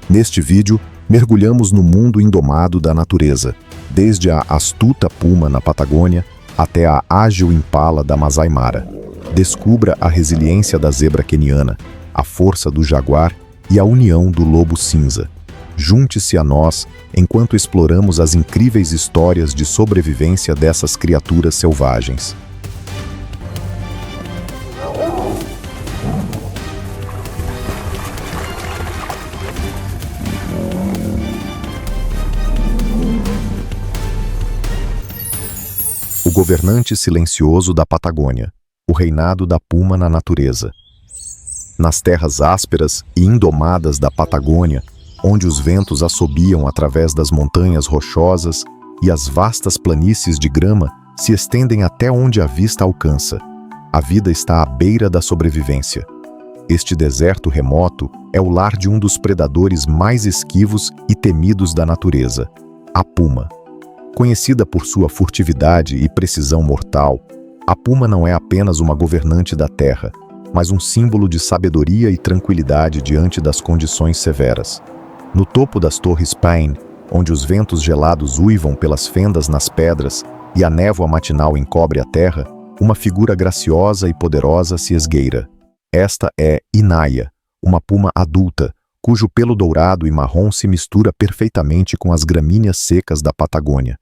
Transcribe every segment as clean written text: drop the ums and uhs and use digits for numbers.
Neste vídeo, mergulhamos no mundo indomado da natureza, desde a astuta puma na Patagônia até a ágil impala da Masai Mara. Descubra a resiliência da zebra queniana, a força do jaguar e a união do lobo cinza. Junte-se a nós enquanto exploramos as incríveis histórias de sobrevivência dessas criaturas selvagens. O governante silencioso da Patagônia, o reinado da puma na natureza. Nas terras ásperas e indomadas da Patagônia, onde os ventos assobiam através das montanhas rochosas e as vastas planícies de grama se estendem até onde a vista alcança, a vida está à beira da sobrevivência. Este deserto remoto é o lar de um dos predadores mais esquivos e temidos da natureza, a puma. Conhecida por sua furtividade e precisão mortal, a puma não é apenas uma governante da terra, mas um símbolo de sabedoria e tranquilidade diante das condições severas. No topo das Torres Pine, onde os ventos gelados uivam pelas fendas nas pedras e a névoa matinal encobre a terra, uma figura graciosa e poderosa se esgueira. Esta é Inaya, uma puma adulta, cujo pelo dourado e marrom se mistura perfeitamente com as gramíneas secas da Patagônia.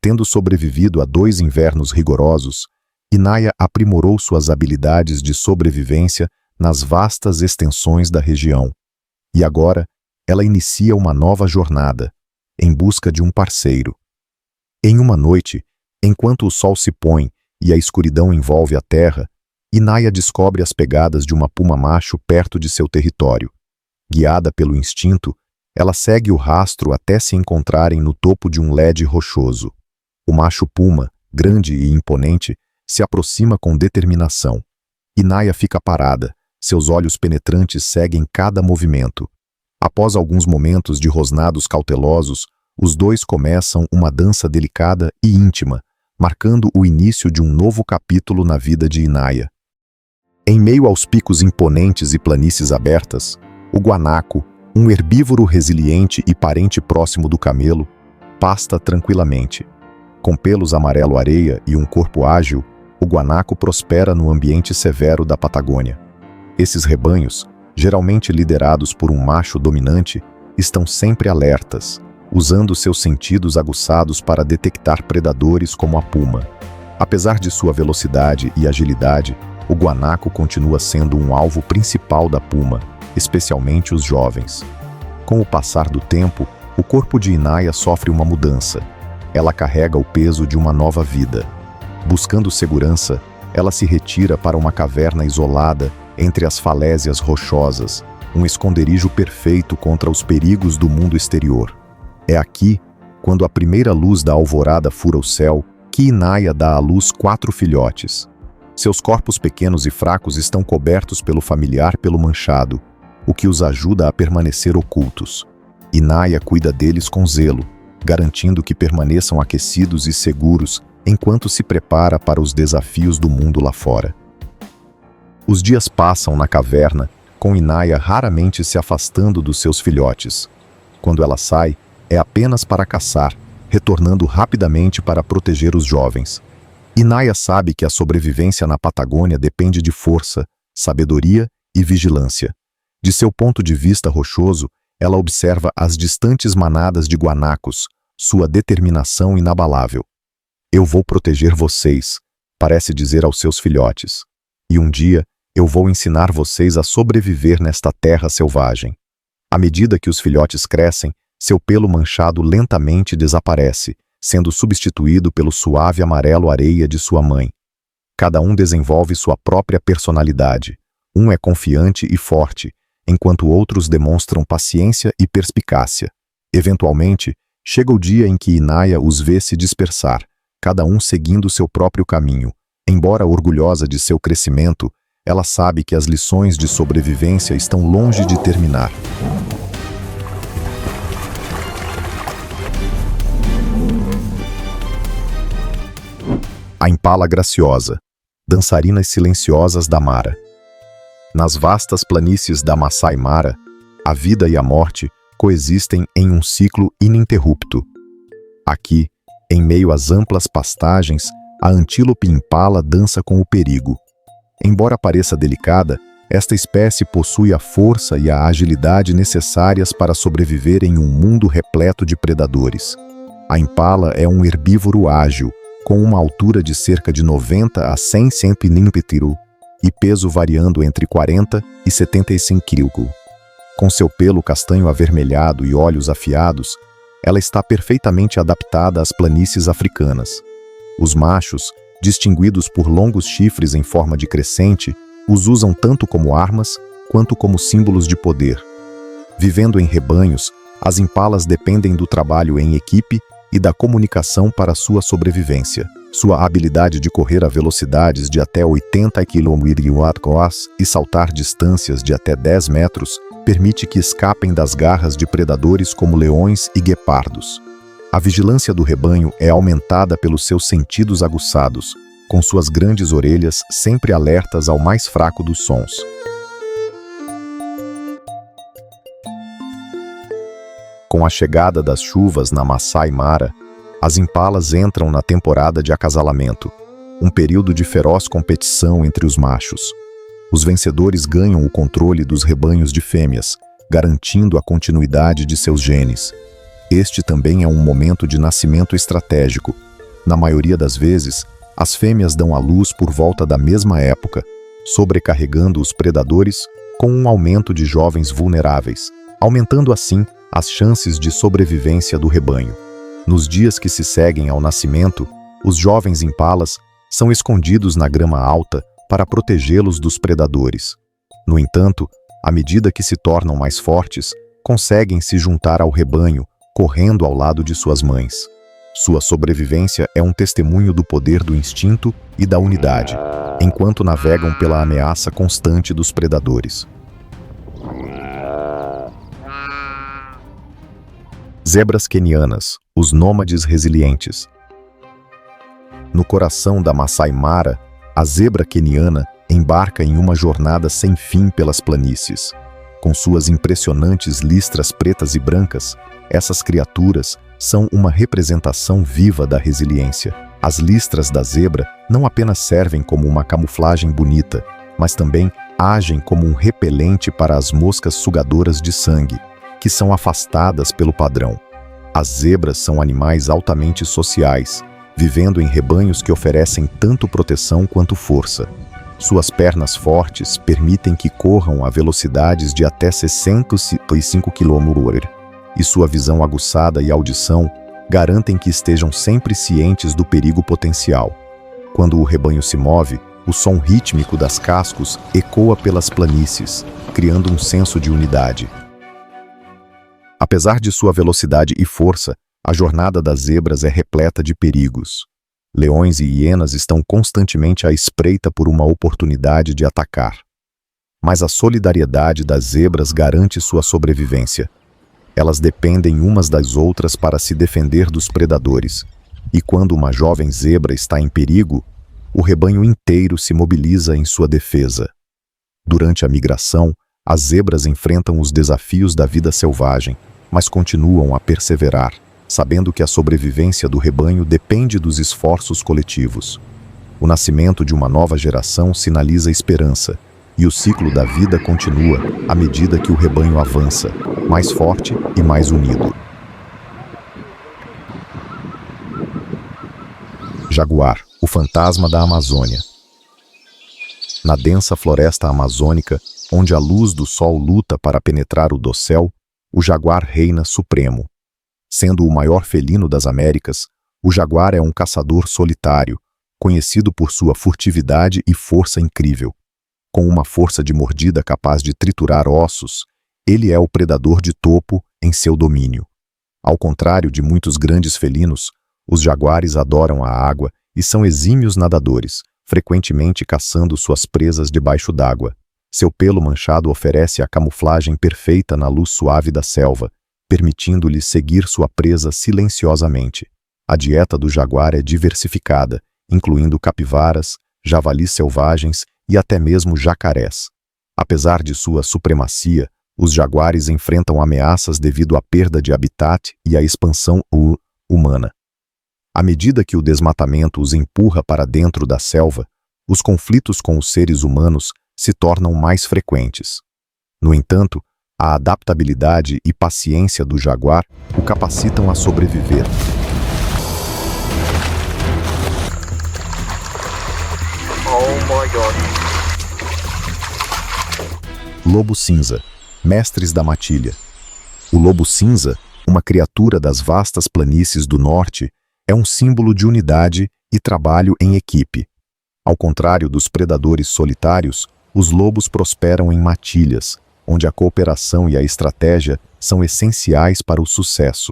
Tendo sobrevivido a 2 invernos rigorosos, Inaya aprimorou suas habilidades de sobrevivência nas vastas extensões da região. E agora, ela inicia uma nova jornada, em busca de um parceiro. Em uma noite, enquanto o sol se põe e a escuridão envolve a terra, Inaya descobre as pegadas de uma puma macho perto de seu território. Guiada pelo instinto, ela segue o rastro até se encontrarem no topo de um lede rochoso. O macho puma, grande e imponente, se aproxima com determinação. Inaya fica parada, seus olhos penetrantes seguem cada movimento. Após alguns momentos de rosnados cautelosos, os dois começam uma dança delicada e íntima, marcando o início de um novo capítulo na vida de Inaya. Em meio aos picos imponentes e planícies abertas, o guanaco, um herbívoro resiliente e parente próximo do camelo, pasta tranquilamente. Com pelos amarelo-areia e um corpo ágil, o guanaco prospera no ambiente severo da Patagônia. Esses rebanhos, geralmente liderados por um macho dominante, estão sempre alertas, usando seus sentidos aguçados para detectar predadores como a puma. Apesar de sua velocidade e agilidade, o guanaco continua sendo um alvo principal da puma, especialmente os jovens. Com o passar do tempo, o corpo de Inaya sofre uma mudança. Ela carrega o peso de uma nova vida. Buscando segurança, ela se retira para uma caverna isolada entre as falésias rochosas, um esconderijo perfeito contra os perigos do mundo exterior. É aqui, quando a primeira luz da alvorada fura o céu, que Inaya dá à luz 4 filhotes. Seus corpos pequenos e fracos estão cobertos pelo familiar pelo manchado, o que os ajuda a permanecer ocultos. Inaya cuida deles com zelo, garantindo que permaneçam aquecidos e seguros enquanto se prepara para os desafios do mundo lá fora. Os dias passam na caverna, com Inaya raramente se afastando dos seus filhotes. Quando ela sai, é apenas para caçar, retornando rapidamente para proteger os jovens. Inaya sabe que a sobrevivência na Patagônia depende de força, sabedoria e vigilância. De seu ponto de vista rochoso, ela observa as distantes manadas de guanacos, sua determinação inabalável. Eu vou proteger vocês, parece dizer aos seus filhotes. E um dia, eu vou ensinar vocês a sobreviver nesta terra selvagem. À medida que os filhotes crescem, seu pelo manchado lentamente desaparece, sendo substituído pelo suave amarelo-areia de sua mãe. Cada um desenvolve sua própria personalidade. Um é confiante e forte, enquanto outros demonstram paciência e perspicácia. Eventualmente, chega o dia em que Inaya os vê se dispersar, cada um seguindo seu próprio caminho. Embora orgulhosa de seu crescimento, ela sabe que as lições de sobrevivência estão longe de terminar. A impala graciosa, dançarinas silenciosas da Mara. Nas vastas planícies da Masai Mara, a vida e a morte coexistem em um ciclo ininterrupto. Aqui, em meio às amplas pastagens, a antílope impala dança com o perigo. Embora pareça delicada, esta espécie possui a força e a agilidade necessárias para sobreviver em um mundo repleto de predadores. A impala é um herbívoro ágil, com uma altura de cerca de 90 a 100 cm e peso variando entre 40 e 75 kg. Com seu pelo castanho avermelhado e olhos afiados, ela está perfeitamente adaptada às planícies africanas. Os machos, distinguidos por longos chifres em forma de crescente, os usam tanto como armas quanto como símbolos de poder. Vivendo em rebanhos, as impalas dependem do trabalho em equipe e da comunicação para sua sobrevivência. Sua habilidade de correr a velocidades de até 80 km/h e saltar distâncias de até 10 metros permite que escapem das garras de predadores como leões e guepardos. A vigilância do rebanho é aumentada pelos seus sentidos aguçados, com suas grandes orelhas sempre alertas ao mais fraco dos sons. Com a chegada das chuvas na Masai Mara, as impalas entram na temporada de acasalamento, um período de feroz competição entre os machos. Os vencedores ganham o controle dos rebanhos de fêmeas, garantindo a continuidade de seus genes. Este também é um momento de nascimento estratégico. Na maioria das vezes, as fêmeas dão à luz por volta da mesma época, sobrecarregando os predadores com um aumento de jovens vulneráveis, aumentando assim as chances de sobrevivência do rebanho. Nos dias que se seguem ao nascimento, os jovens impalas são escondidos na grama alta para protegê-los dos predadores. No entanto, à medida que se tornam mais fortes, conseguem se juntar ao rebanho, correndo ao lado de suas mães. Sua sobrevivência é um testemunho do poder do instinto e da unidade, enquanto navegam pela ameaça constante dos predadores. Zebras quenianas, os nômades resilientes. No coração da Masai Mara, a zebra queniana embarca em uma jornada sem fim pelas planícies. Com suas impressionantes listras pretas e brancas, essas criaturas são uma representação viva da resiliência. As listras da zebra não apenas servem como uma camuflagem bonita, mas também agem como um repelente para as moscas sugadoras de sangue, que são afastadas pelo padrão. As zebras são animais altamente sociais, vivendo em rebanhos que oferecem tanto proteção quanto força. Suas pernas fortes permitem que corram a velocidades de até 65 km/h, e sua visão aguçada e audição garantem que estejam sempre cientes do perigo potencial. Quando o rebanho se move, o som rítmico das cascos ecoa pelas planícies, criando um senso de unidade. Apesar de sua velocidade e força, a jornada das zebras é repleta de perigos. Leões e hienas estão constantemente à espreita por uma oportunidade de atacar. Mas a solidariedade das zebras garante sua sobrevivência. Elas dependem umas das outras para se defender dos predadores, e quando uma jovem zebra está em perigo, o rebanho inteiro se mobiliza em sua defesa. Durante a migração, as zebras enfrentam os desafios da vida selvagem, mas continuam a perseverar, sabendo que a sobrevivência do rebanho depende dos esforços coletivos. O nascimento de uma nova geração sinaliza esperança, e o ciclo da vida continua à medida que o rebanho avança, mais forte e mais unido. Jaguar, o fantasma da Amazônia. Na densa floresta amazônica, onde a luz do sol luta para penetrar o dossel, o jaguar reina supremo. Sendo o maior felino das Américas, o jaguar é um caçador solitário, conhecido por sua furtividade e força incrível. Com uma força de mordida capaz de triturar ossos, ele é o predador de topo em seu domínio. Ao contrário de muitos grandes felinos, os jaguares adoram a água e são exímios nadadores, frequentemente caçando suas presas debaixo d'água. Seu pelo manchado oferece a camuflagem perfeita na luz suave da selva, permitindo-lhe seguir sua presa silenciosamente. A dieta do jaguar é diversificada incluindo capivaras, javalis selvagens e até mesmo jacarés. Apesar de sua supremacia, os jaguares enfrentam ameaças devido à perda de habitat e à expansão humana. À medida que o desmatamento os empurra para dentro da selva, os conflitos com os seres humanos se tornam mais frequentes. No entanto, a adaptabilidade e paciência do jaguar o capacitam a sobreviver. Oh my God. Lobo cinza, mestres da matilha. O lobo cinza, uma criatura das vastas planícies do norte, é um símbolo de unidade e trabalho em equipe. Ao contrário dos predadores solitários, os lobos prosperam em matilhas, onde a cooperação e a estratégia são essenciais para o sucesso.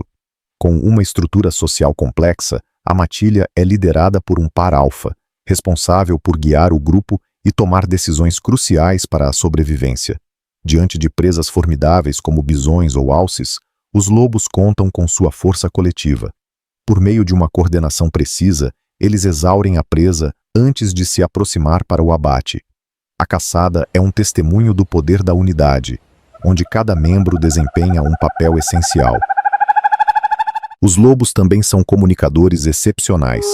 Com uma estrutura social complexa, a matilha é liderada por um par alfa, responsável por guiar o grupo e tomar decisões cruciais para a sobrevivência. Diante de presas formidáveis como bisões ou alces, os lobos contam com sua força coletiva. Por meio de uma coordenação precisa, eles exaurem a presa antes de se aproximar para o abate. A caçada é um testemunho do poder da unidade, onde cada membro desempenha um papel essencial. Os lobos também são comunicadores excepcionais.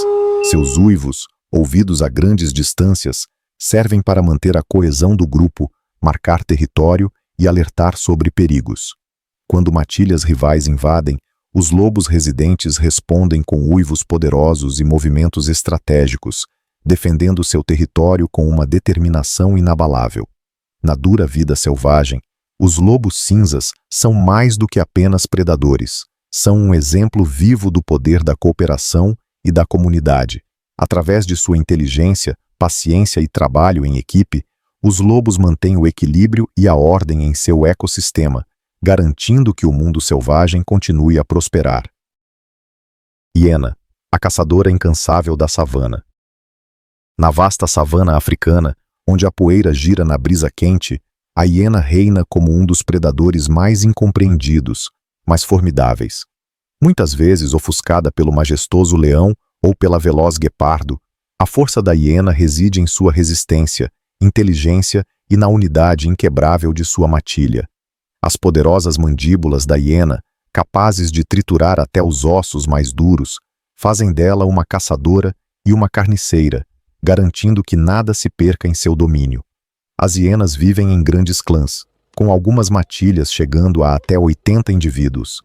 Seus uivos, ouvidos a grandes distâncias, servem para manter a coesão do grupo, marcar território e alertar sobre perigos. Quando matilhas rivais invadem, os lobos residentes respondem com uivos poderosos e movimentos estratégicos, defendendo seu território com uma determinação inabalável. Na dura vida selvagem, os lobos cinzas são mais do que apenas predadores. São um exemplo vivo do poder da cooperação e da comunidade. Através de sua inteligência, paciência e trabalho em equipe, os lobos mantêm o equilíbrio e a ordem em seu ecossistema, garantindo que o mundo selvagem continue a prosperar. Hiena, a caçadora incansável da savana. Na vasta savana africana, onde a poeira gira na brisa quente, a hiena reina como um dos predadores mais incompreendidos, mas formidáveis. Muitas vezes ofuscada pelo majestoso leão ou pela veloz guepardo, a força da hiena reside em sua resistência, inteligência e na unidade inquebrável de sua matilha. As poderosas mandíbulas da hiena, capazes de triturar até os ossos mais duros, fazem dela uma caçadora e uma carniceira, garantindo que nada se perca em seu domínio. As hienas vivem em grandes clãs, com algumas matilhas chegando a até 80 indivíduos.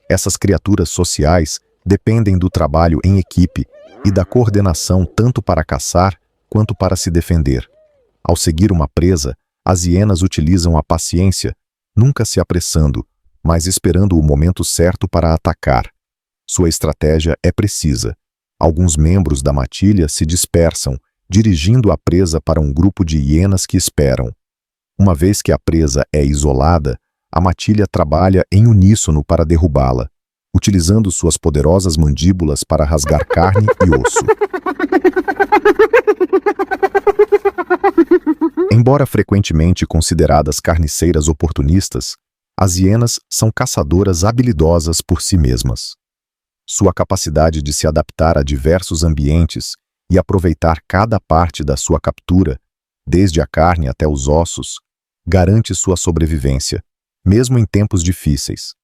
Essas criaturas sociais dependem do trabalho em equipe e da coordenação tanto para caçar quanto para se defender. Ao seguir uma presa, as hienas utilizam a paciência, nunca se apressando, mas esperando o momento certo para atacar. Sua estratégia é precisa. Alguns membros da matilha se dispersam, dirigindo a presa para um grupo de hienas que esperam. Uma vez que a presa é isolada, a matilha trabalha em uníssono para derrubá-la, utilizando suas poderosas mandíbulas para rasgar carne e osso. Embora frequentemente consideradas carniceiras oportunistas, as hienas são caçadoras habilidosas por si mesmas. Sua capacidade de se adaptar a diversos ambientes e aproveitar cada parte da sua captura, desde a carne até os ossos, garante sua sobrevivência, mesmo em tempos difíceis.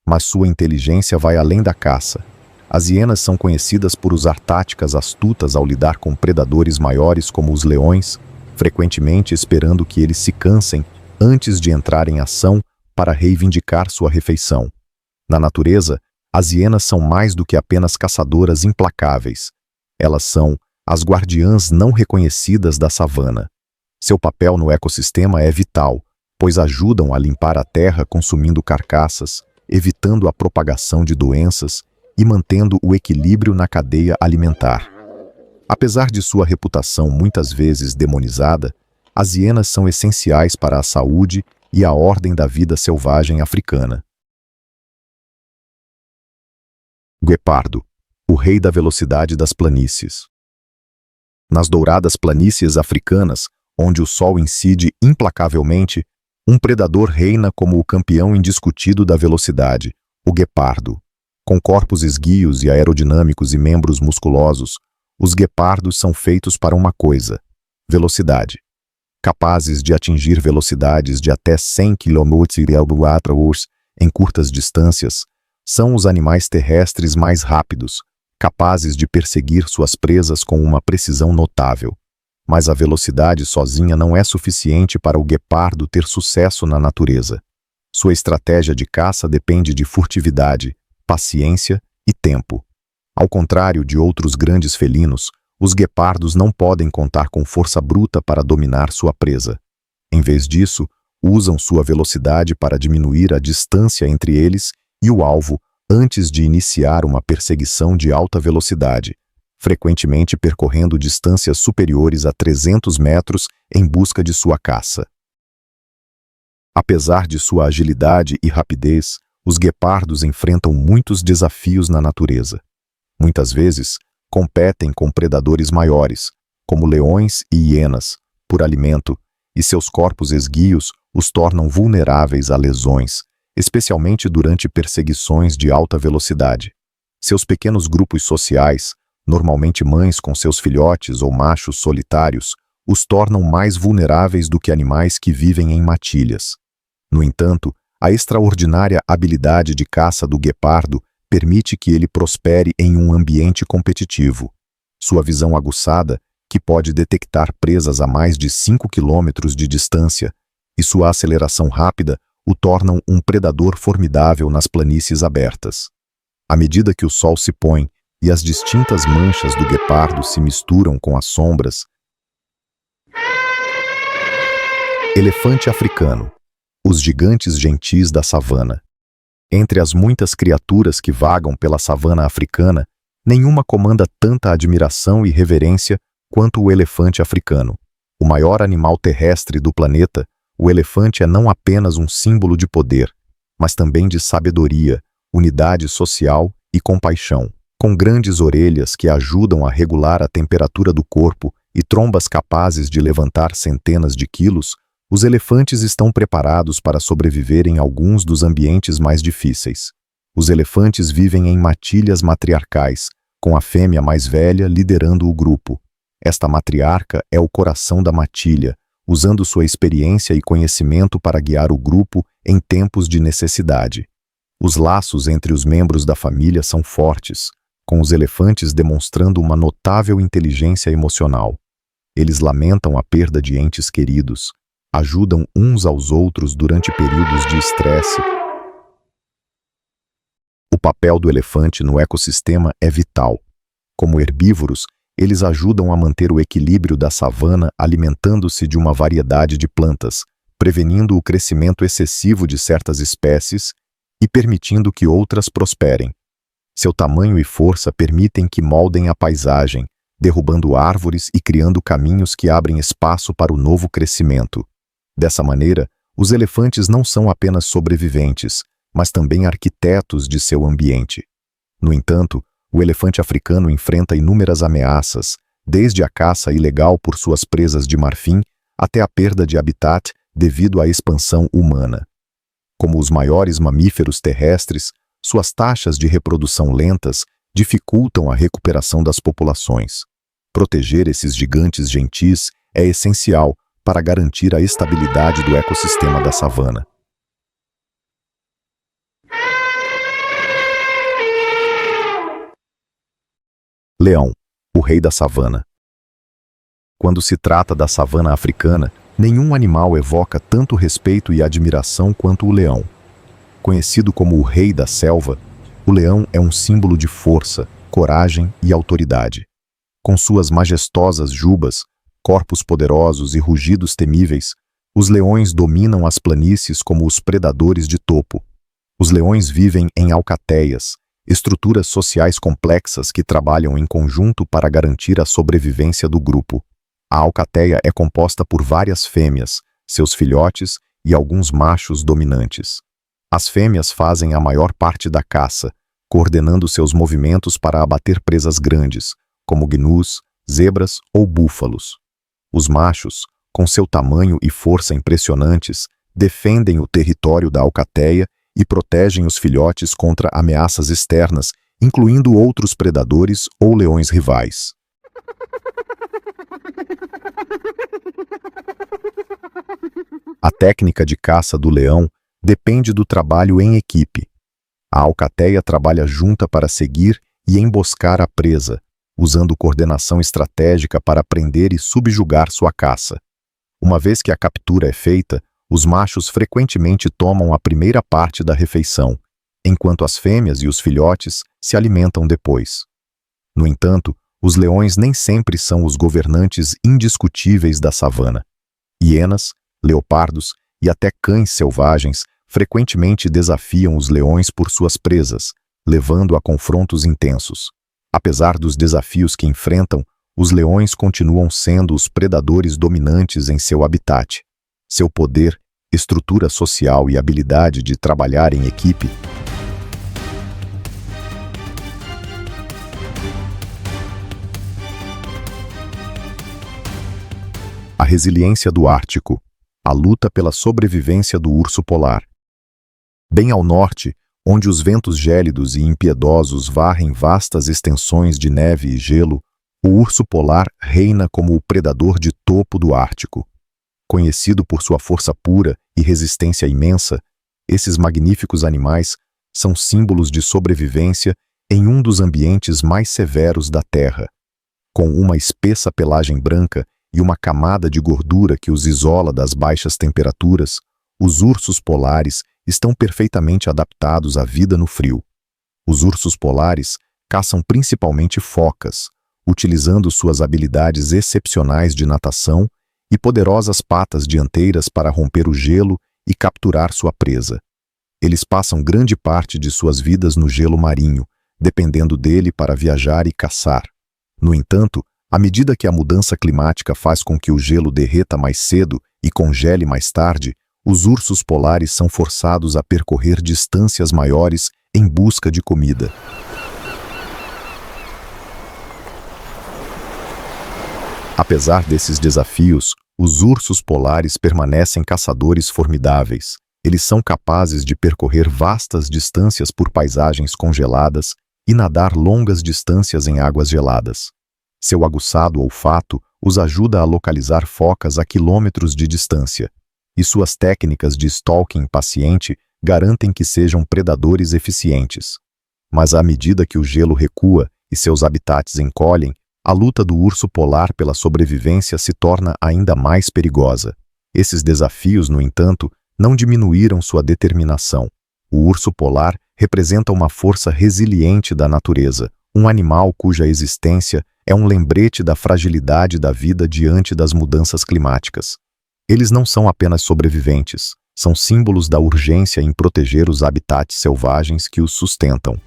Mas sua inteligência vai além da caça. As hienas são conhecidas por usar táticas astutas ao lidar com predadores maiores como os leões, frequentemente esperando que eles se cansem antes de entrar em ação para reivindicar sua refeição. Na natureza, as hienas são mais do que apenas caçadoras implacáveis. Elas são as guardiãs não reconhecidas da savana. Seu papel no ecossistema é vital, pois ajudam a limpar a terra consumindo carcaças, evitando a propagação de doenças e mantendo o equilíbrio na cadeia alimentar. Apesar de sua reputação muitas vezes demonizada, as hienas são essenciais para a saúde e a ordem da vida selvagem africana. Guepardo, o rei da velocidade das planícies. Nas douradas planícies africanas, onde o sol incide implacavelmente, um predador reina como o campeão indiscutido da velocidade, o guepardo. Com corpos esguios e aerodinâmicos e membros musculosos, Os guepardos são feitos para uma coisa: velocidade. Capazes de atingir velocidades de até 100 km/h em curtas distâncias, são os animais terrestres mais rápidos, capazes de perseguir suas presas com uma precisão notável. Mas a velocidade sozinha não é suficiente para o guepardo ter sucesso na natureza. Sua estratégia de caça depende de furtividade, paciência e tempo. Ao contrário de outros grandes felinos, os guepardos não podem contar com força bruta para dominar sua presa. Em vez disso, usam sua velocidade para diminuir a distância entre eles e o alvo antes de iniciar uma perseguição de alta velocidade, frequentemente percorrendo distâncias superiores a 300 metros em busca de sua caça. Apesar de sua agilidade e rapidez, os guepardos enfrentam muitos desafios na natureza. Muitas vezes, competem com predadores maiores, como leões e hienas, por alimento, e seus corpos esguios os tornam vulneráveis a lesões, especialmente durante perseguições de alta velocidade. Seus pequenos grupos sociais, normalmente mães com seus filhotes ou machos solitários, os tornam mais vulneráveis do que animais que vivem em matilhas. No entanto, a extraordinária habilidade de caça do guepardo permite que ele prospere em um ambiente competitivo. Sua visão aguçada, que pode detectar presas a mais de 5 quilômetros de distância, e sua aceleração rápida o tornam um predador formidável nas planícies abertas. À medida que o sol se põe e as distintas manchas do guepardo se misturam com as sombras. Elefante africano. Os gigantes gentis da savana. Entre as muitas criaturas que vagam pela savana africana, nenhuma comanda tanta admiração e reverência quanto o elefante africano. O maior animal terrestre do planeta, o elefante é não apenas um símbolo de poder, mas também de sabedoria, unidade social e compaixão. Com grandes orelhas que ajudam a regular a temperatura do corpo e trombas capazes de levantar centenas de quilos, os elefantes estão preparados para sobreviver em alguns dos ambientes mais difíceis. Os elefantes vivem em matilhas matriarcais, com a fêmea mais velha liderando o grupo. Esta matriarca é o coração da matilha, usando sua experiência e conhecimento para guiar o grupo em tempos de necessidade. Os laços entre os membros da família são fortes, com os elefantes demonstrando uma notável inteligência emocional. Eles lamentam a perda de entes queridos, ajudam uns aos outros durante períodos de estresse. O papel do elefante no ecossistema é vital. Como herbívoros, eles ajudam a manter o equilíbrio da savana alimentando-se de uma variedade de plantas, prevenindo o crescimento excessivo de certas espécies e permitindo que outras prosperem. Seu tamanho e força permitem que moldem a paisagem, derrubando árvores e criando caminhos que abrem espaço para o novo crescimento. Dessa maneira, os elefantes não são apenas sobreviventes, mas também arquitetos de seu ambiente. No entanto, o elefante africano enfrenta inúmeras ameaças, desde a caça ilegal por suas presas de marfim até a perda de habitat devido à expansão humana. Como os maiores mamíferos terrestres, suas taxas de reprodução lentas dificultam a recuperação das populações. Proteger esses gigantes gentis é essencial para garantir a estabilidade do ecossistema da savana. Leão, o rei da savana. Quando se trata da savana africana, nenhum animal evoca tanto respeito e admiração quanto o leão. Conhecido como o rei da selva, o leão é um símbolo de força, coragem e autoridade. Com suas majestosas jubas, corpos poderosos e rugidos temíveis, os leões dominam as planícies como os predadores de topo. Os leões vivem em alcateias, estruturas sociais complexas que trabalham em conjunto para garantir a sobrevivência do grupo. A alcateia é composta por várias fêmeas, seus filhotes e alguns machos dominantes. As fêmeas fazem a maior parte da caça, coordenando seus movimentos para abater presas grandes, como gnus, zebras ou búfalos. Os machos, com seu tamanho e força impressionantes, defendem o território da alcateia e protegem os filhotes contra ameaças externas, incluindo outros predadores ou leões rivais. A técnica de caça do leão depende do trabalho em equipe. A alcateia trabalha junta para seguir e emboscar a presa, usando coordenação estratégica para prender e subjugar sua caça. Uma vez que a captura é feita, os machos frequentemente tomam a primeira parte da refeição, enquanto as fêmeas e os filhotes se alimentam depois. No entanto, os leões nem sempre são os governantes indiscutíveis da savana. Hienas, leopardos e até cães selvagens frequentemente desafiam os leões por suas presas, levando a confrontos intensos. Apesar dos desafios que enfrentam, os leões continuam sendo os predadores dominantes em seu habitat. Seu poder, estrutura social e habilidade de trabalhar em equipe a resiliência do Ártico, a luta pela sobrevivência do urso polar. Bem ao norte, onde os ventos gélidos e impiedosos varrem vastas extensões de neve e gelo, o urso polar reina como o predador de topo do Ártico. Conhecido por sua força pura e resistência imensa, esses magníficos animais são símbolos de sobrevivência em um dos ambientes mais severos da Terra. Com uma espessa pelagem branca e uma camada de gordura que os isola das baixas temperaturas, os ursos polares estão perfeitamente adaptados à vida no frio. Os ursos polares caçam principalmente focas, utilizando suas habilidades excepcionais de natação e poderosas patas dianteiras para romper o gelo e capturar sua presa. Eles passam grande parte de suas vidas no gelo marinho, dependendo dele para viajar e caçar. No entanto, à medida que a mudança climática faz com que o gelo derreta mais cedo e congele mais tarde, os ursos polares são forçados a percorrer distâncias maiores em busca de comida. Apesar desses desafios, os ursos polares permanecem caçadores formidáveis. Eles são capazes de percorrer vastas distâncias por paisagens congeladas e nadar longas distâncias em águas geladas. Seu aguçado olfato os ajuda a localizar focas a quilômetros de distância, e suas técnicas de stalking paciente garantem que sejam predadores eficientes. Mas à medida que o gelo recua e seus habitats encolhem, a luta do urso polar pela sobrevivência se torna ainda mais perigosa. Esses desafios, no entanto, não diminuíram sua determinação. O urso polar representa uma força resiliente da natureza, um animal cuja existência é um lembrete da fragilidade da vida diante das mudanças climáticas. Eles não são apenas sobreviventes, são símbolos da urgência em proteger os habitats selvagens que os sustentam.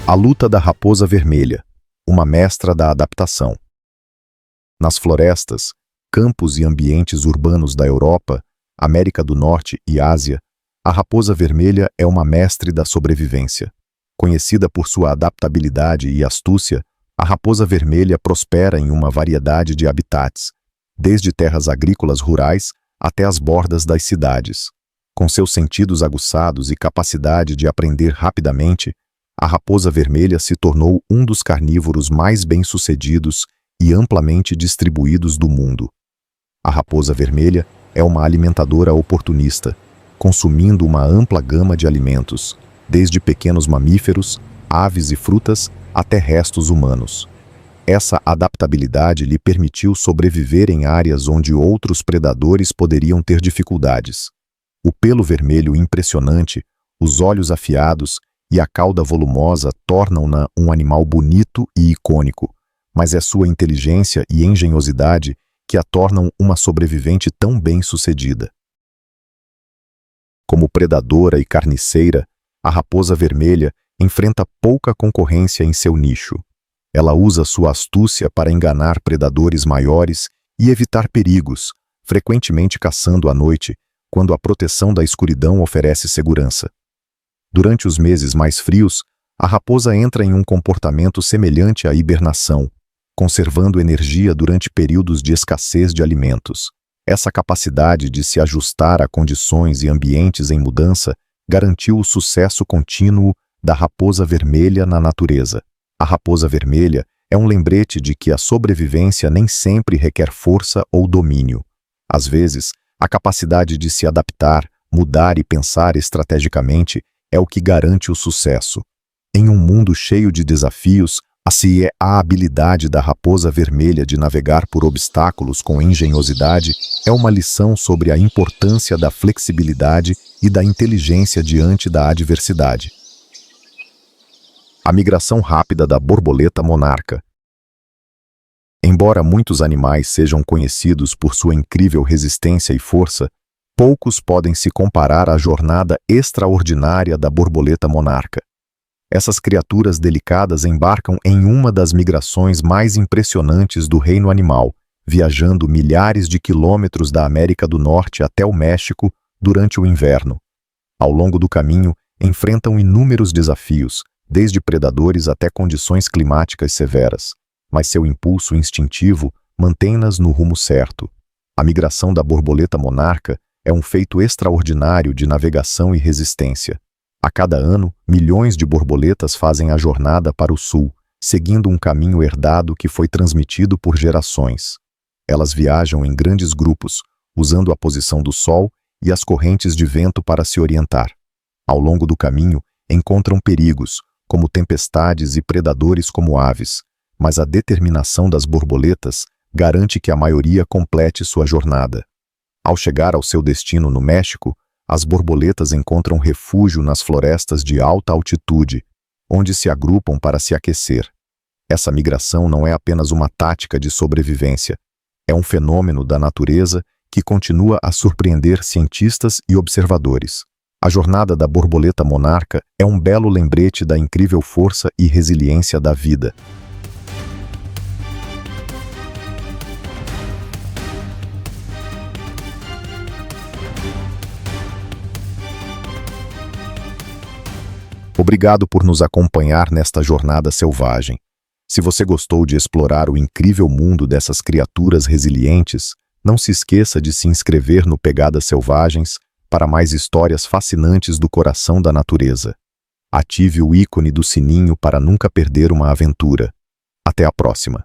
A luta da raposa vermelha, uma mestra da adaptação. Nas florestas, campos e ambientes urbanos da Europa, América do Norte e Ásia, a raposa vermelha é uma mestre da sobrevivência. Conhecida por sua adaptabilidade e astúcia, a raposa vermelha prospera em uma variedade de habitats, desde terras agrícolas rurais até as bordas das cidades. Com seus sentidos aguçados e capacidade de aprender rapidamente, a raposa vermelha se tornou um dos carnívoros mais bem-sucedidos e amplamente distribuídos do mundo. A raposa vermelha é uma alimentadora oportunista, consumindo uma ampla gama de alimentos, desde pequenos mamíferos, aves e frutas, até restos humanos. Essa adaptabilidade lhe permitiu sobreviver em áreas onde outros predadores poderiam ter dificuldades. O pelo vermelho impressionante, os olhos afiados e a cauda volumosa tornam-na um animal bonito e icônico, mas é sua inteligência e engenhosidade que a tornam uma sobrevivente tão bem-sucedida. Como predadora e carniceira, a raposa vermelha enfrenta pouca concorrência em seu nicho. Ela usa sua astúcia para enganar predadores maiores e evitar perigos, frequentemente caçando à noite, quando a proteção da escuridão oferece segurança. Durante os meses mais frios, a raposa entra em um comportamento semelhante à hibernação, conservando energia durante períodos de escassez de alimentos. Essa capacidade de se ajustar a condições e ambientes em mudança garantiu o sucesso contínuo da raposa vermelha na natureza. A raposa vermelha é um lembrete de que a sobrevivência nem sempre requer força ou domínio. Às vezes, a capacidade de se adaptar, mudar e pensar estrategicamente é o que garante o sucesso. Em um mundo cheio de desafios, a habilidade da raposa vermelha de navegar por obstáculos com engenhosidade é uma lição sobre a importância da flexibilidade e da inteligência diante da adversidade. A migração rápida da borboleta monarca. Embora muitos animais sejam conhecidos por sua incrível resistência e força, poucos podem se comparar à jornada extraordinária da borboleta monarca. Essas criaturas delicadas embarcam em uma das migrações mais impressionantes do reino animal, viajando milhares de quilômetros da América do Norte até o México durante o inverno. Ao longo do caminho, enfrentam inúmeros desafios, desde predadores até condições climáticas severas, mas seu impulso instintivo mantém-nas no rumo certo. A migração da borboleta monarca é um feito extraordinário de navegação e resistência. A cada ano, milhões de borboletas fazem a jornada para o sul, seguindo um caminho herdado que foi transmitido por gerações. Elas viajam em grandes grupos, usando a posição do sol e as correntes de vento para se orientar. Ao longo do caminho, encontram perigos, como tempestades e predadores como aves, mas a determinação das borboletas garante que a maioria complete sua jornada. Ao chegar ao seu destino no México, as borboletas encontram refúgio nas florestas de alta altitude, onde se agrupam para se aquecer. Essa migração não é apenas uma tática de sobrevivência, é um fenômeno da natureza que continua a surpreender cientistas e observadores. A jornada da borboleta monarca é um belo lembrete da incrível força e resiliência da vida. Obrigado por nos acompanhar nesta jornada selvagem. Se você gostou de explorar o incrível mundo dessas criaturas resilientes, não se esqueça de se inscrever no Pegadas Selvagens para mais histórias fascinantes do coração da natureza. Ative o ícone do sininho para nunca perder uma aventura. Até a próxima!